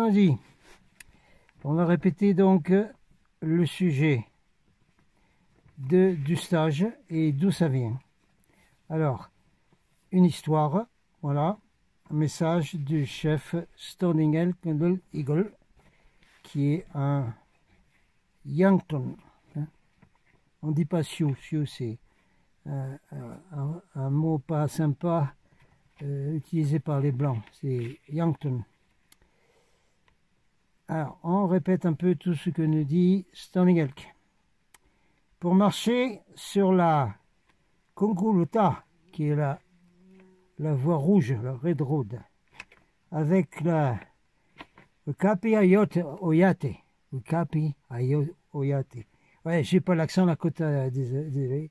allons-y. On va répéter donc le sujet du stage et d'où ça vient. Alors, une histoire, voilà, un message du chef Storningel Eagle, qui est un Yankton. Hein. On ne dit pas Sioux, Sioux c'est un mot pas sympa utilisé par les Blancs, c'est Yankton. Alors, on répète un peu tout ce que nous dit Storningelk. Pour marcher sur la Konguluta, qui est la voie rouge, la Red Road, avec le Kapi Oyate. Le Kapi Oyate. Ouais, j'ai pas l'accent la côte désolé.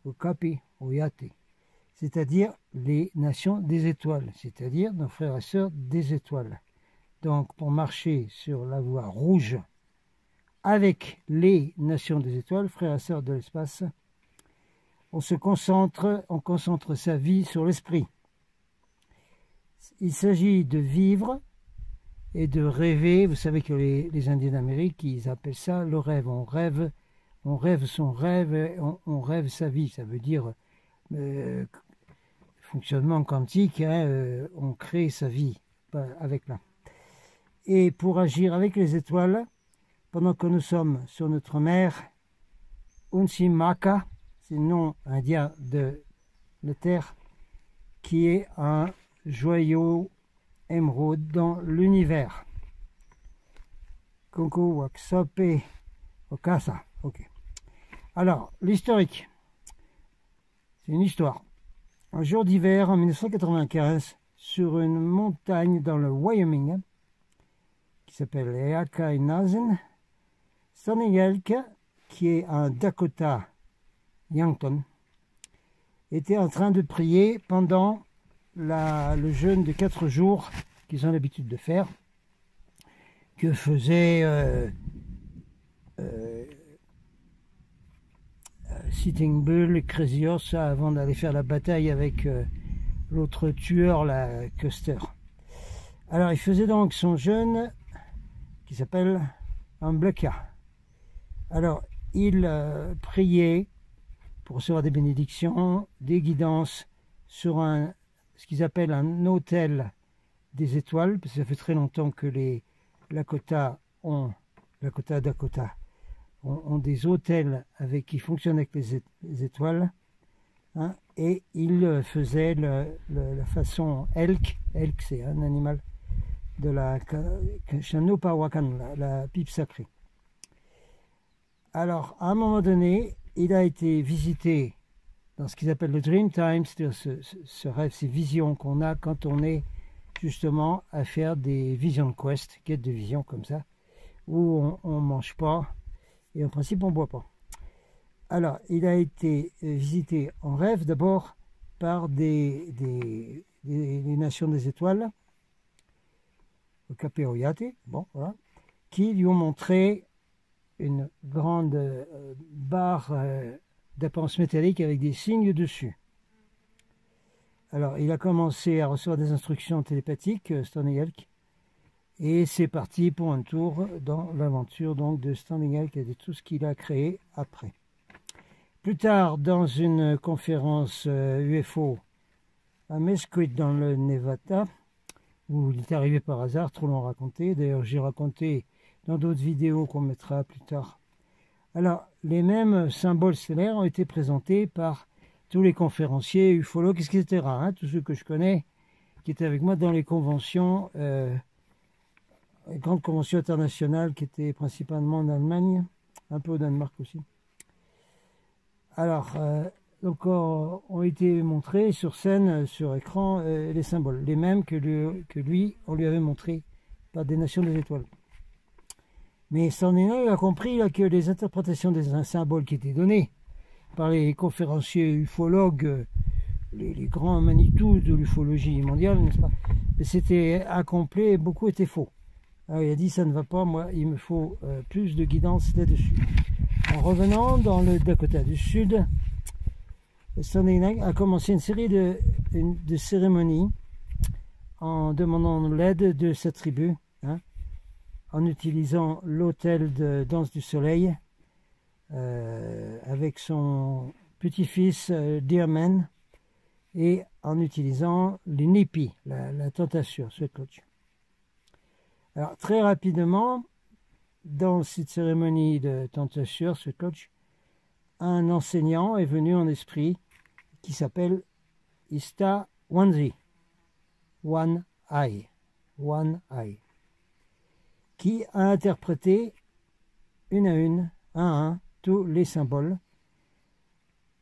Le Kapi Oyate. C'est-à-dire les nations des étoiles, c'est-à-dire nos frères et sœurs des étoiles. Donc, pour marcher sur la voie rouge avec les nations des étoiles, frères et sœurs de l'espace, on concentre sa vie sur l'esprit. Il s'agit de vivre et de rêver. Vous savez que les Indiens d'Amérique, ils appellent ça le rêve. On rêve son rêve, on rêve sa vie. Ça veut dire fonctionnement quantique, hein, on crée sa vie avec là. Et pour agir avec les étoiles, pendant que nous sommes sur notre mer, Unsimaka, c'est le nom indien de la terre, qui est un joyau émeraude dans l'univers. Konko Waksope Okasa. Ok. Alors, l'historique. C'est une histoire. Un jour d'hiver en 1995, sur une montagne dans le Wyoming, qui s'appelle Eakainazen, Storningelk, qui est un Dakota Yankton, était en train de prier pendant le jeûne de 4 jours qu'ils ont l'habitude de faire, que faisait Sitting Bull et Crazy Horse avant d'aller faire la bataille avec l'autre tueur, la Custer. Alors il faisait donc son jeûne qui s'appelle un bleka. Alors il priait pour recevoir des bénédictions, des guidances sur ce qu'ils appellent un hôtel des étoiles, parce que ça fait très longtemps que les Dakota ont des hôtels qui fonctionnent avec les étoiles, hein, et il faisait la façon elk c'est un animal de la Chanopawakan, la pipe sacrée. Alors, à un moment donné, il a été visité dans ce qu'ils appellent le Dream Time, c'est-à-dire ce rêve, ces visions qu'on a quand on est justement à faire des vision quest, quête de vision comme ça, où on ne mange pas et en principe on ne boit pas. Alors, il a été visité en rêve d'abord par les nations des étoiles, le Kapeoyate, bon, voilà, qui lui ont montré une grande barre d'apparence métallique avec des signes dessus. Alors, il a commencé à recevoir des instructions télépathiques, Storningelk, et c'est parti pour un tour dans l'aventure donc de Storningelk et de tout ce qu'il a créé après. Plus tard, dans une conférence UFO à Mesquite dans le Nevada, où il est arrivé par hasard, trop l'ont raconté. D'ailleurs, j'ai raconté dans d'autres vidéos qu'on mettra plus tard. Alors, les mêmes symboles stellaires ont été présentés par tous les conférenciers, ufologues, etc. Hein, tous ceux que je connais, qui étaient avec moi dans les conventions, les grandes conventions internationales qui étaient principalement en Allemagne, un peu au Danemark aussi. Alors, donc ont été montrés sur scène, sur écran, les symboles, les mêmes que lui, on lui avait montré par des nations des étoiles. Mais Storningelk a compris là, que les interprétations des symboles qui étaient données par les conférenciers ufologues, les grands Manitou de l'ufologie mondiale, n'est-ce pas, c'était incomplet et beaucoup étaient faux. Alors il a dit ça ne va pas, moi il me faut plus de guidance là-dessus. En revenant dans le Dakota du Sud, Storningelk a commencé une série de cérémonies en demandant l'aide de sa tribu, hein, en utilisant l'autel de danse du soleil avec son petit-fils Dearman et en utilisant les Nipi, la tentation, Sweat Lodge. Alors très rapidement, dans cette cérémonie de tentation, Sweat Lodge, un enseignant est venu en esprit qui s'appelle Ista Wanzi, One Eye, qui a interprété un à un, tous les symboles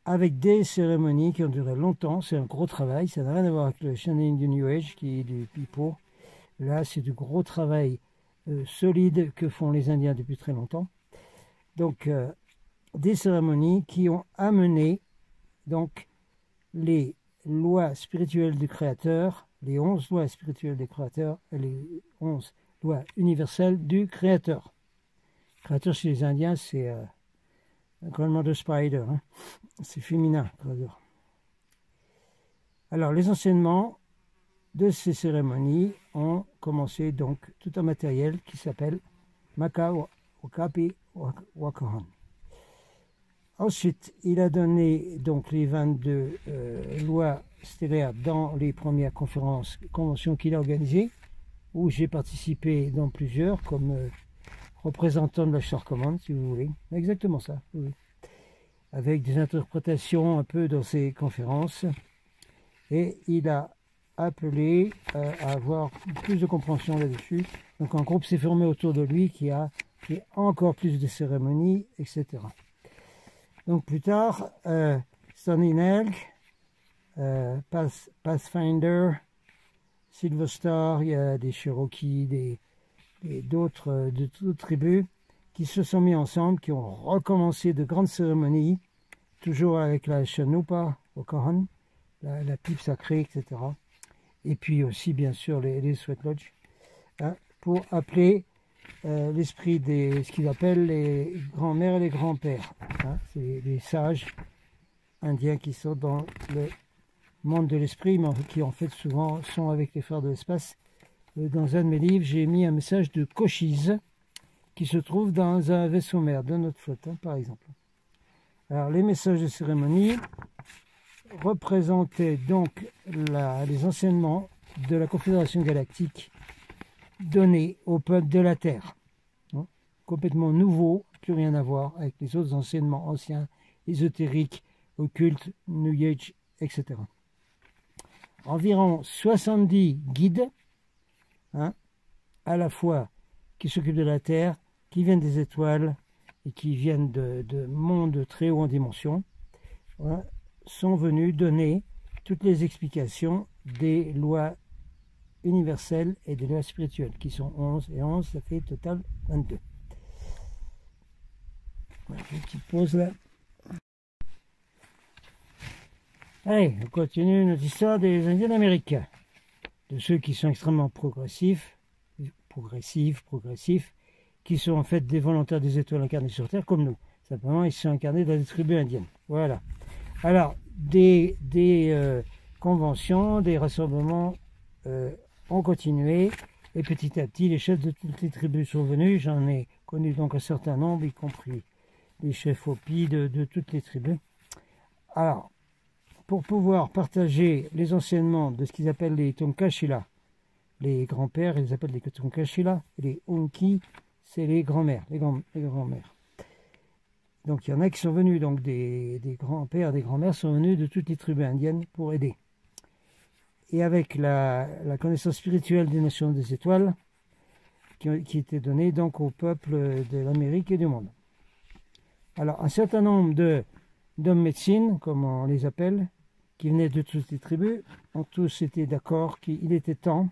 avec des cérémonies qui ont duré longtemps. C'est un gros travail, ça n'a rien à voir avec le channeling du New Age qui est du pipeau. Là, c'est du gros travail solide que font les Indiens depuis très longtemps. Donc, des cérémonies qui ont amené donc les lois spirituelles du Créateur, les 11 lois spirituelles du Créateur et les 11 lois universelles du Créateur. Créateur chez les Indiens, c'est Grandmother Spider, hein. C'est féminin, Créateur. Alors, les enseignements de ces cérémonies ont commencé donc tout un matériel qui s'appelle Maka Wakapi Wakahan. Ensuite, il a donné donc les 22 lois stellaires dans les premières conventions qu'il a organisées, où j'ai participé dans plusieurs comme représentant de la Star Command, si vous voulez. Exactement ça, oui. Avec des interprétations un peu dans ces conférences. Et il a appelé à avoir plus de compréhension là-dessus. Donc un groupe s'est formé autour de lui qui a fait encore plus de cérémonies, etc. Donc plus tard, Stony Elk, Pathfinder, Silver Star, il y a des Cherokees, d'autres tribus qui se sont mis ensemble, qui ont recommencé de grandes cérémonies, toujours avec la Chanupa, Wakahan, la pipe sacrée, etc. Et puis aussi, bien sûr, les Sweat Lodge, hein, pour appeler l'esprit ce qu'ils appellent les grands-mères et les grands-pères. Hein, c'est les sages indiens qui sont dans le monde de l'esprit, mais qui en fait souvent sont avec les frères de l'espace. Dans un de mes livres, j'ai mis un message de Cochise qui se trouve dans un vaisseau mère de notre flotte, hein, par exemple. Alors, les messages de cérémonie représentaient donc les enseignements de la Confédération Galactique donnés au peuple de la Terre. Hein, complètement nouveau, plus rien à voir avec les autres enseignements anciens, ésotériques, occultes, New Age, etc. Environ 70 guides, hein, à la fois qui s'occupent de la Terre, qui viennent des étoiles et qui viennent de mondes très hauts en dimension, hein, sont venus donner toutes les explications des lois universelles et des lois spirituelles, qui sont 11 et 11, ça fait total 22. Voilà, une petite pause là. Allez, on continue notre histoire des Indiens d'Amérique, de ceux qui sont extrêmement progressifs, qui sont en fait des volontaires des étoiles incarnés sur Terre, comme nous. Simplement, ils sont incarnés dans des tribus indiennes. Voilà. Alors, des conventions, des rassemblements ont continué, et petit à petit, les chefs de toutes les tribus sont venus. J'en ai connu donc un certain nombre, y compris les chefs Hopi de toutes les tribus. Alors, pour pouvoir partager les enseignements de ce qu'ils appellent les Tonkashila, les grands-pères, ils les appellent les Tonkashila, et les Unki, c'est les grands-mères, les grands-mères. Donc il y en a qui sont venus, donc des grands-pères, des grands-mères sont venus de toutes les tribus indiennes pour aider. Et avec la connaissance spirituelle des nations des étoiles, qui était donnée donc au peuple de l'Amérique et du monde. Alors un certain nombre d'hommes médecines, comme on les appelle, qui venaient de toutes les tribus, ont tous été d'accord qu'il était temps,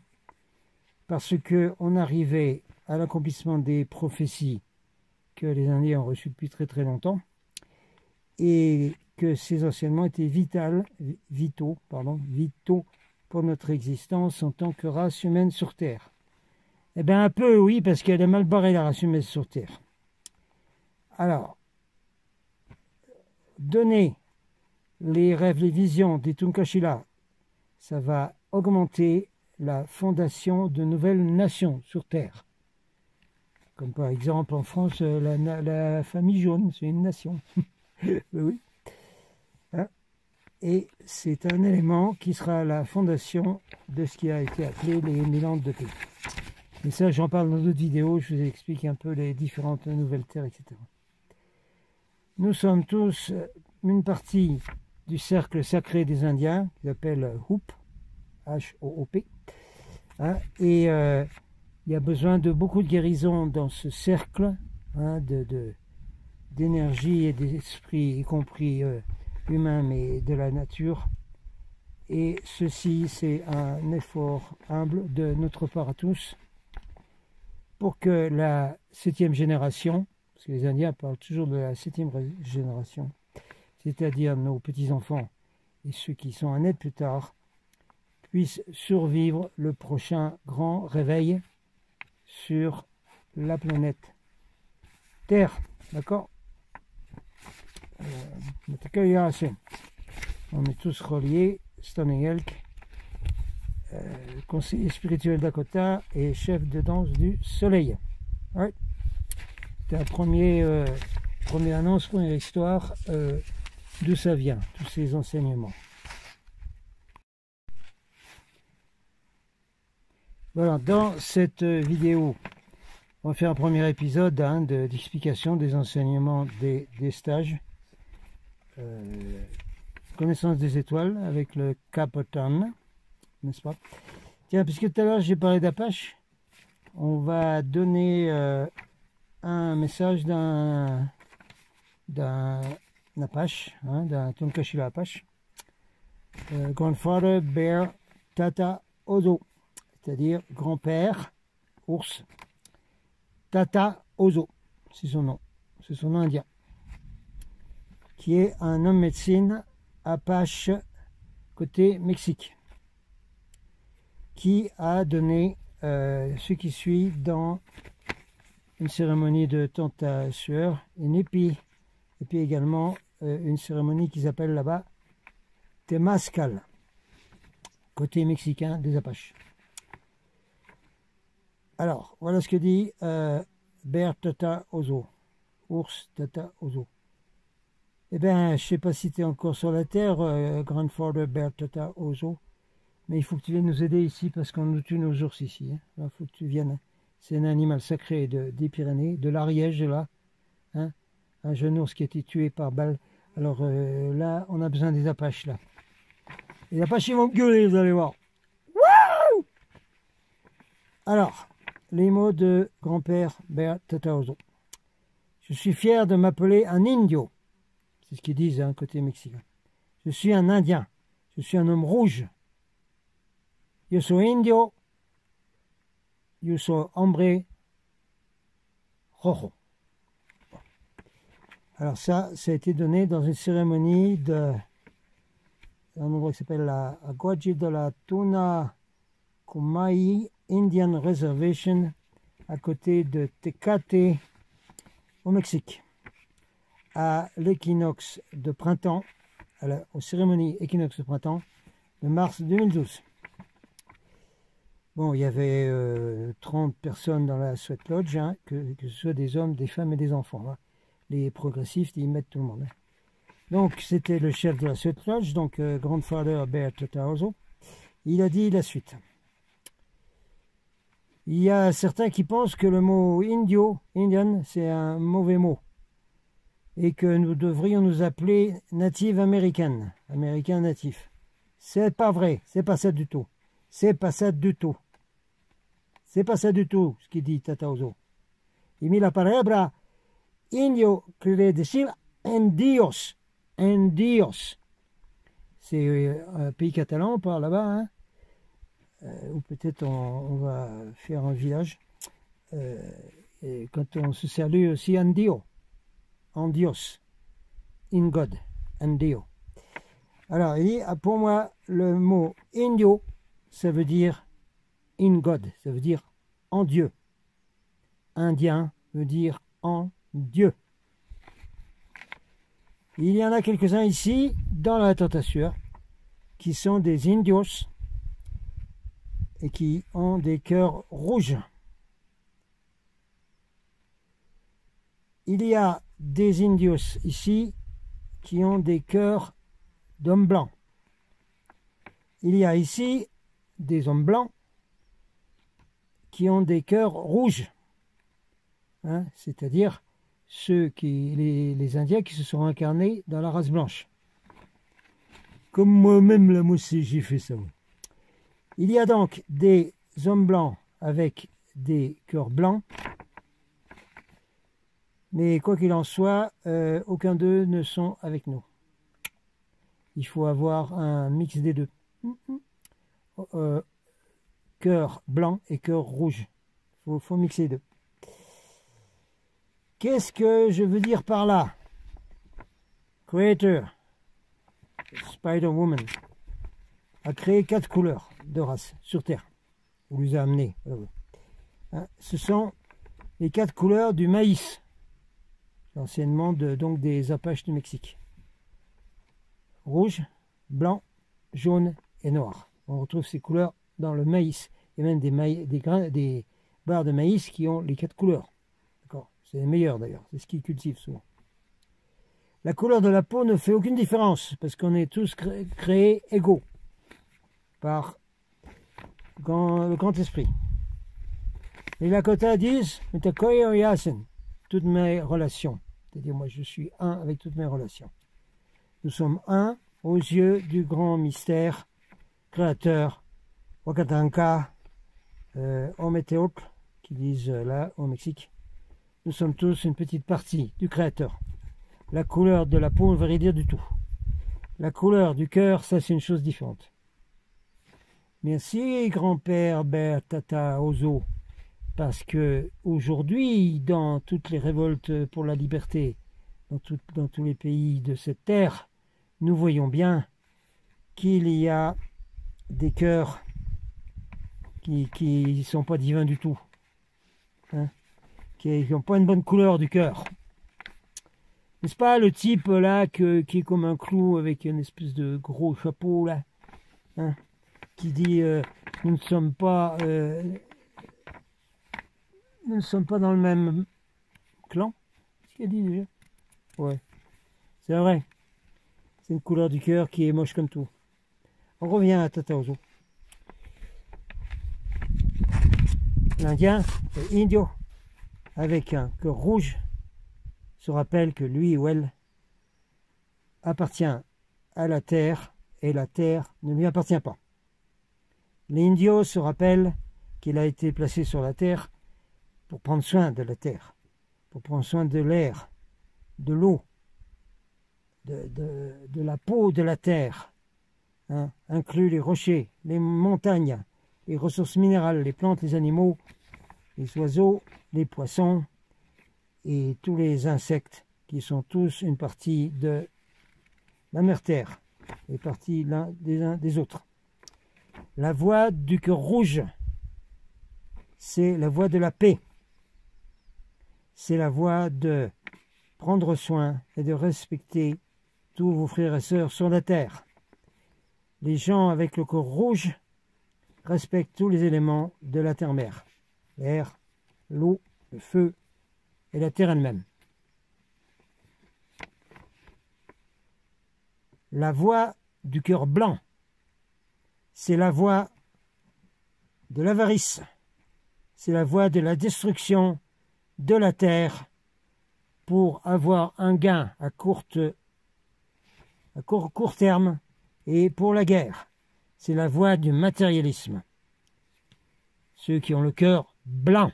parce qu'on arrivait à l'accomplissement des prophéties que les Indiens ont reçues depuis très très longtemps, et que ces enseignements étaient vitaux pour notre existence en tant que race humaine sur Terre. Eh bien un peu oui, parce qu'elle est mal barrée la race humaine sur Terre. Alors, donner les rêves, les visions des Tonkashila, ça va augmenter la fondation de nouvelles nations sur Terre. Comme par exemple en France, la famille jaune, c'est une nation. Oui. Hein. Et c'est un élément qui sera la fondation de ce qui a été appelé les 1000 ans de paix. Et ça, j'en parle dans d'autres vidéos, je vous explique un peu les différentes nouvelles terres, etc. Nous sommes tous une partie du cercle sacré des Indiens, qui s'appelle Hoop, H-O-O-P. Hein, et il y a besoin de beaucoup de guérison dans ce cercle, hein, d'énergie et d'esprit, y compris humain, mais de la nature. Et ceci, c'est un effort humble de notre part à tous, pour que la 7e génération, parce que les Indiens parlent toujours de la 7e génération, c'est-à-dire nos petits-enfants et ceux qui sont nés plus tard, puissent survivre le prochain grand réveil sur la planète Terre. D'accord? On est tous reliés. Stony Elk, conseiller spirituel Dakota et chef de danse du soleil. Ouais. C'était la première annonce, première histoire, d'où ça vient, tous ces enseignements. Voilà, dans cette vidéo, on va faire un premier épisode hein, d'explication des enseignements des stages. Connaissance des étoiles avec le Capotan, n'est-ce pas? Tiens, puisque tout à l'heure j'ai parlé d'Apache, on va donner un message d'un Apache, hein, d'un Tonkashila Apache, Grandfather Bear Tata Ozo, c'est-à-dire grand-père ours, Tata Ozo, c'est son nom indien, qui est un homme médecine Apache côté Mexique, qui a donné ce qui suit dans une cérémonie de tenta sueur, et puis également une cérémonie qu'ils appellent là-bas Temazcal, côté mexicain des Apaches. Alors, voilà ce que dit Bear Tata Ozo, ours Tata Ozo. Eh bien, je ne sais pas si tu es encore sur la Terre, Grandfather Bear Tata Ozo, mais il faut que tu viennes nous aider ici parce qu'on nous tue nos ours ici. Hein. Il faut que tu viennes. C'est un animal sacré des Pyrénées, de l'Ariège, là. Hein. Un jeune ours qui a été tué par balle. Alors là, on a besoin des Apaches, là. Les Apaches, ils vont gueuler, vous allez voir. Wouh! Alors, les mots de grand-père Bear Tata Ozo. Je suis fier de m'appeler un Indio. C'est ce qu'ils disent, hein, côté mexicain. Je suis un Indien. Je suis un homme rouge. Yo soy indio. Yo soy hombre rojo. Alors ça a été donné dans une cérémonie un endroit qui s'appelle la Aguaji de la Tuna Kumai Indian Reservation, à côté de Tecate, au Mexique. À l'équinoxe de printemps, aux cérémonies équinoxe de printemps de mars 2012. Bon, il y avait 30 personnes dans la Sweat Lodge, hein, que ce soit des hommes, des femmes et des enfants. Hein. Les progressifs, ils mettent tout le monde. Hein. Donc, c'était le chef de la Sweat Lodge, donc Grandfather Bear Tata Ozo. Il a dit la suite. Il y a certains qui pensent que le mot Indian, c'est un mauvais mot. Et que nous devrions nous appeler native américaine, américain natif. C'est pas vrai, c'est pas ça du tout. C'est pas ça du tout. C'est pas ça du tout, ce qu'il dit Tata Ozo. Il met la palabra indio quiere decir indios. Indios. C'est un pays catalan par là-bas, hein, ou peut-être on va faire un village. Et quand on se salue aussi indio. En Dios, in God, Indio. Alors, il dit, pour moi, le mot Indio, ça veut dire in God, ça veut dire en Dieu. Indien veut dire en Dieu. Il y en a quelques-uns ici, dans la tentation, qui sont des Indios et qui ont des cœurs rouges. il y a des indios ici qui ont des cœurs d'hommes blancs. Il y a ici des hommes blancs qui ont des cœurs rouges, hein, c'est-à-dire les Indiens qui se sont incarnés dans la race blanche. Comme moi-même, là, moi aussi, j'ai fait ça. Oui. Il y a donc des hommes blancs avec des cœurs blancs, mais quoi qu'il en soit, aucun d'eux ne sont avec nous. Il faut avoir un mix des deux. Cœur blanc et cœur rouge. Il faut mixer les deux. Qu'est-ce que je veux dire par là? Creator, Spider-Woman, a créé 4 couleurs de race sur Terre. On les a amenées. Hein, ce sont les 4 couleurs du maïs, anciennement donc des Apaches du Mexique. Rouge, blanc, jaune et noir. On retrouve ces couleurs dans le maïs. Il y a même des barres de maïs qui ont les 4 couleurs. D'accord. C'est les meilleurs d'ailleurs. C'est ce qu'ils cultivent souvent. La couleur de la peau ne fait aucune différence parce qu'on est tous créés égaux par le grand esprit. Les Lakota disent toutes mes relations. C'est-à-dire, moi, je suis un avec toutes mes relations. Nous sommes un aux yeux du grand mystère créateur, Wakatanka, Ometeotl, qui disent là au Mexique. Nous sommes tous une petite partie du créateur. La couleur de la peau ne veut rien dire du tout. La couleur du cœur, ça c'est une chose différente. Merci grand-père Tata Ozo, parce que aujourd'hui, dans toutes les révoltes pour la liberté, dans tous les pays de cette terre, nous voyons bien qu'il y a des cœurs qui ne sont pas divins du tout, hein, qui n'ont pas une bonne couleur du cœur. N'est-ce pas le type là qui est comme un clou avec une espèce de gros chapeau là, hein, qui dit nous ne sommes pas dans le même clan. C'est ce qu'il a dit déjà. Ouais, c'est vrai. C'est une couleur du cœur qui est moche comme tout. On revient à Tata Ozo. L'Indien, l'Indio, avec un cœur rouge, se rappelle que lui ou elle appartient à la terre et la terre ne lui appartient pas. L'Indio se rappelle qu'il a été placé sur la terre pour prendre soin de la terre, pour prendre soin de l'air, de l'eau, de la peau de la terre, hein, inclus les rochers, les montagnes, les ressources minérales, les plantes, les animaux, les oiseaux, les poissons et tous les insectes qui sont tous une partie de la mère terre, et partie l'un des autres. La voie du cœur rouge, c'est la voie de la paix. C'est la voie de prendre soin et de respecter tous vos frères et sœurs sur la terre. Les gens avec le cœur rouge respectent tous les éléments de la terre-mère. L'air, l'eau, le feu et la terre elle-même. La voie du cœur blanc, c'est la voie de l'avarice. C'est la voie de la destruction de la terre pour avoir un gain à court terme et pour la guerre. C'est la voie du matérialisme. Ceux qui ont le cœur blanc,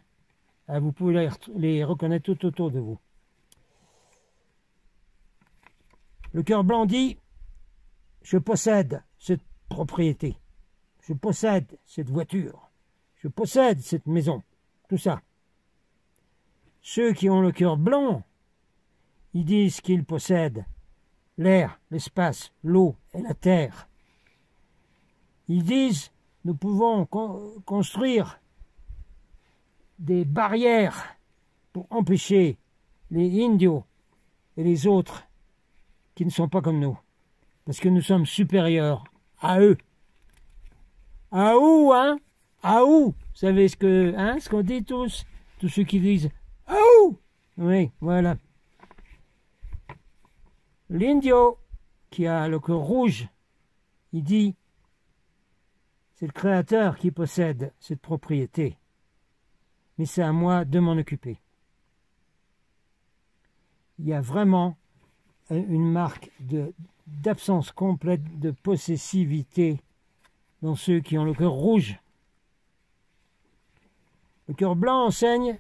vous pouvez les reconnaître tout autour de vous. Le cœur blanc dit « Je possède cette propriété, je possède cette voiture, je possède cette maison, tout ça. » Ceux qui ont le cœur blanc, ils disent qu'ils possèdent l'air, l'espace, l'eau et la terre. Ils disent nous pouvons construire des barrières pour empêcher les indios et les autres qui ne sont pas comme nous, parce que nous sommes supérieurs à eux. À où, hein? À où? Vous savez ce qu'on dit tous ceux qui disent à où? Oui, voilà. L'indio, qui a le cœur rouge, il dit, c'est le Créateur qui possède cette propriété, mais c'est à moi de m'en occuper. Il y a vraiment une marque d'absence complète de possessivité dans ceux qui ont le cœur rouge. Le cœur blanc enseigne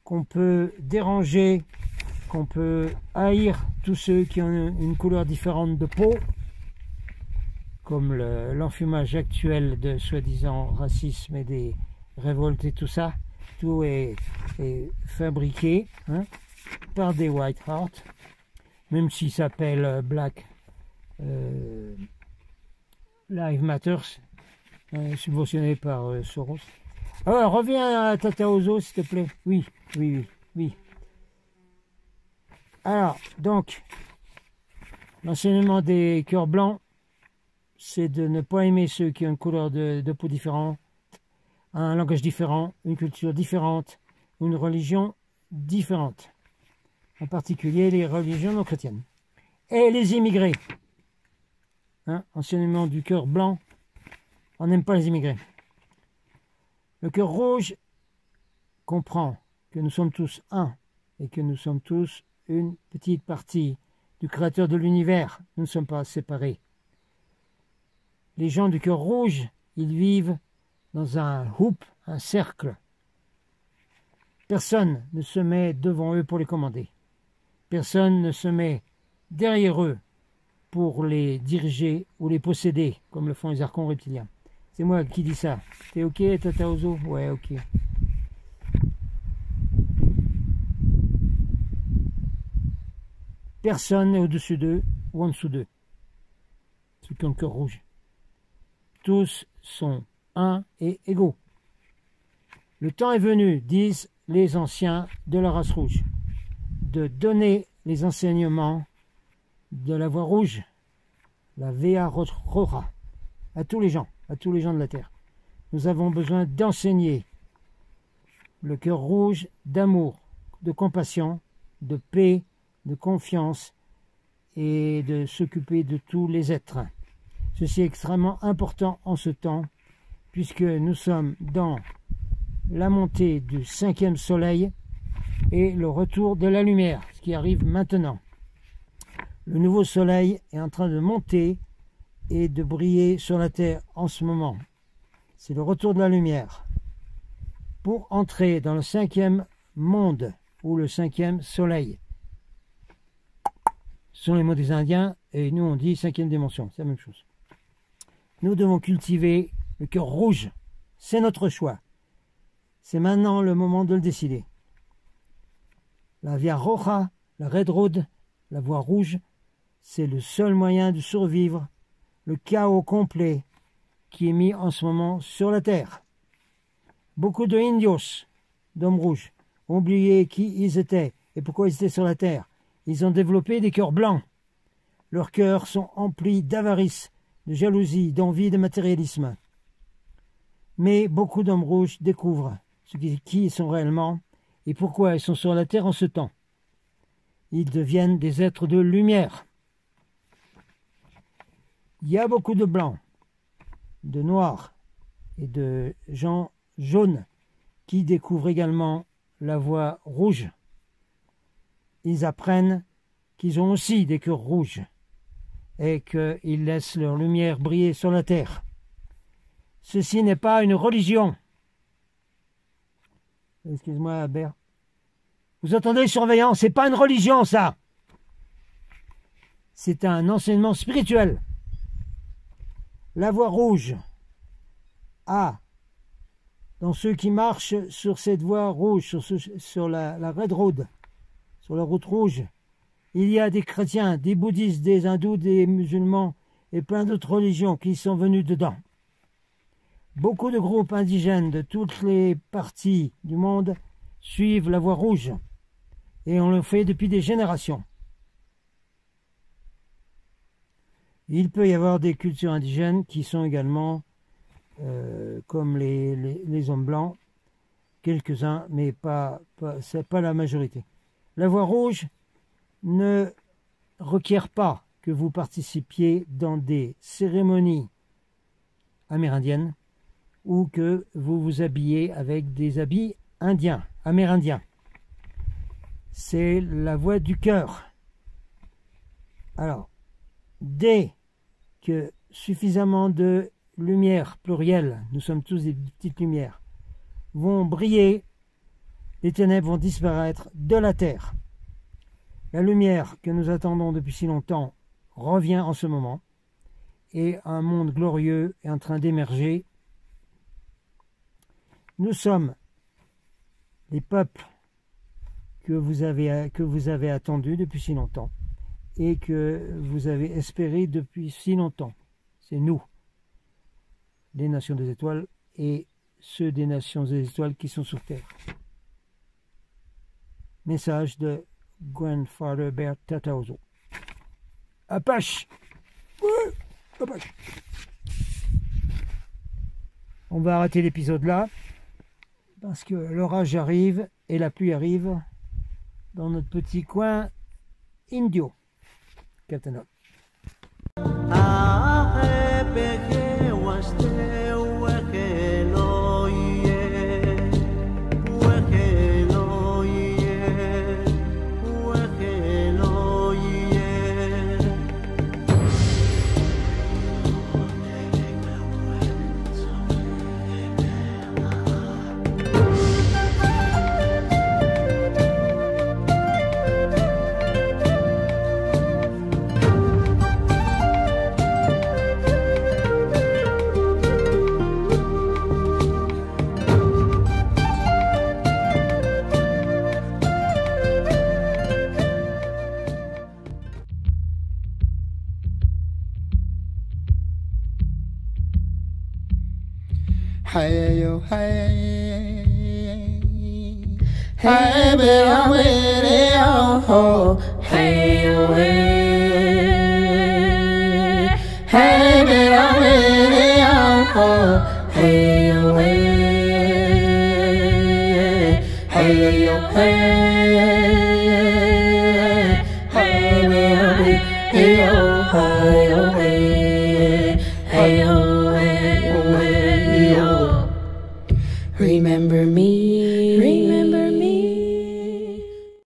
qu'on peut déranger, qu'on peut haïr tous ceux qui ont une couleur différente de peau, comme l'enfumage actuel de soi-disant racisme et des révoltes et tout ça. Tout est fabriqué par des White Heart, même s'il s'appelle Black Lives Matters, subventionné par Soros. Alors, reviens à Tataozo, s'il te plaît. Oui. Alors, donc, l'enseignement des cœurs blancs, c'est de ne pas aimer ceux qui ont une couleur de peau différente, un langage différent, une culture différente, une religion différente. En particulier les religions non chrétiennes. Et les immigrés. Enseignement du cœur blanc, on n'aime pas les immigrés. Le cœur rouge comprend que nous sommes tous un et que nous sommes tous une petite partie du Créateur de l'univers. Nous ne sommes pas séparés. Les gens du cœur rouge, ils vivent dans un hoop, un cercle. Personne ne se met devant eux pour les commander. Personne ne se met derrière eux pour les diriger ou les posséder, comme le font les archons reptiliens. C'est moi qui dis ça. T'es ok, Tataozo? Ouais, ok. Personne n'est au-dessus d'eux ou en dessous d'eux. Ceux qui ont le cœur rouge. Tous sont un et égaux. Le temps est venu, disent les anciens de la race rouge, de donner les enseignements de la voie rouge, la Via Roja, à tous les gens de la terre. Nous avons besoin d'enseigner le cœur rouge d'amour, de compassion, de paix, de confiance et de s'occuper de tous les êtres. Ceci est extrêmement important en ce temps, puisque nous sommes dans la montée du 5e soleil et le retour de la lumière, ce qui arrive maintenant. Le nouveau soleil est en train de monter et de briller sur la terre en ce moment. C'est le retour de la lumière. Pour entrer dans le 5e monde, ou le 5e soleil. Ce sont les mots des Indiens, et nous on dit 5e dimension, c'est la même chose. Nous devons cultiver le cœur rouge. C'est notre choix. C'est maintenant le moment de le décider. La Via Roja, la Red Road, la voie rouge, c'est le seul moyen de survivre le chaos complet qui est mis en ce moment sur la terre. Beaucoup de indios, d'hommes rouges, ont oublié qui ils étaient et pourquoi ils étaient sur la terre. Ils ont développé des cœurs blancs. Leurs cœurs sont emplis d'avarice, de jalousie, d'envie, de matérialisme. Mais beaucoup d'hommes rouges découvrent qui ils sont réellement et pourquoi ils sont sur la terre en ce temps. Ils deviennent des êtres de lumière. Il y a beaucoup de blancs, de noirs et de gens jaunes qui découvrent également la voie rouge. Ils apprennent qu'ils ont aussi des cœurs rouges et qu'ils laissent leur lumière briller sur la terre. Ceci n'est pas une religion. Excuse-moi, Albert. Vous entendez, surveillant, c'est pas une religion, ça. C'est un enseignement spirituel. La voie rouge a, dans ceux qui marchent sur cette voie rouge, sur la Red Road, sur la route rouge, il y a des chrétiens, des bouddhistes, des hindous, des musulmans et plein d'autres religions qui sont venus dedans. Beaucoup de groupes indigènes de toutes les parties du monde suivent la voie rouge et on le fait depuis des générations. Il peut y avoir des cultures indigènes qui sont également, comme les hommes blancs, quelques-uns, mais c'est pas la majorité. La voie rouge ne requiert pas que vous participiez dans des cérémonies amérindiennes ou que vous vous habillez avec des habits indiens, amérindiens. C'est la voie du cœur. Alors, dès que suffisamment de lumière plurielle, nous sommes tous des petites lumières, vont briller, les ténèbres vont disparaître de la terre. La lumière que nous attendons depuis si longtemps revient en ce moment et un monde glorieux est en train d'émerger. Nous sommes les peuples que vous avez attendus depuis si longtemps et que vous avez espéré depuis si longtemps. C'est nous, les nations des étoiles et ceux des nations des étoiles qui sont sur Terre. Message de Grandfather Bear Tataozo. Apache! Ouais, Apache! On va arrêter l'épisode là parce que l'orage arrive et la pluie arrive dans notre petit coin indio. Captain Hop. Hey yo hey, hey be I'm with it oh. Hey yo hey, hey be I'm with it oh. Hey yo hey, hey yo hey, hey be I'm with it oh. Hey yo hey, hey yo. Remember me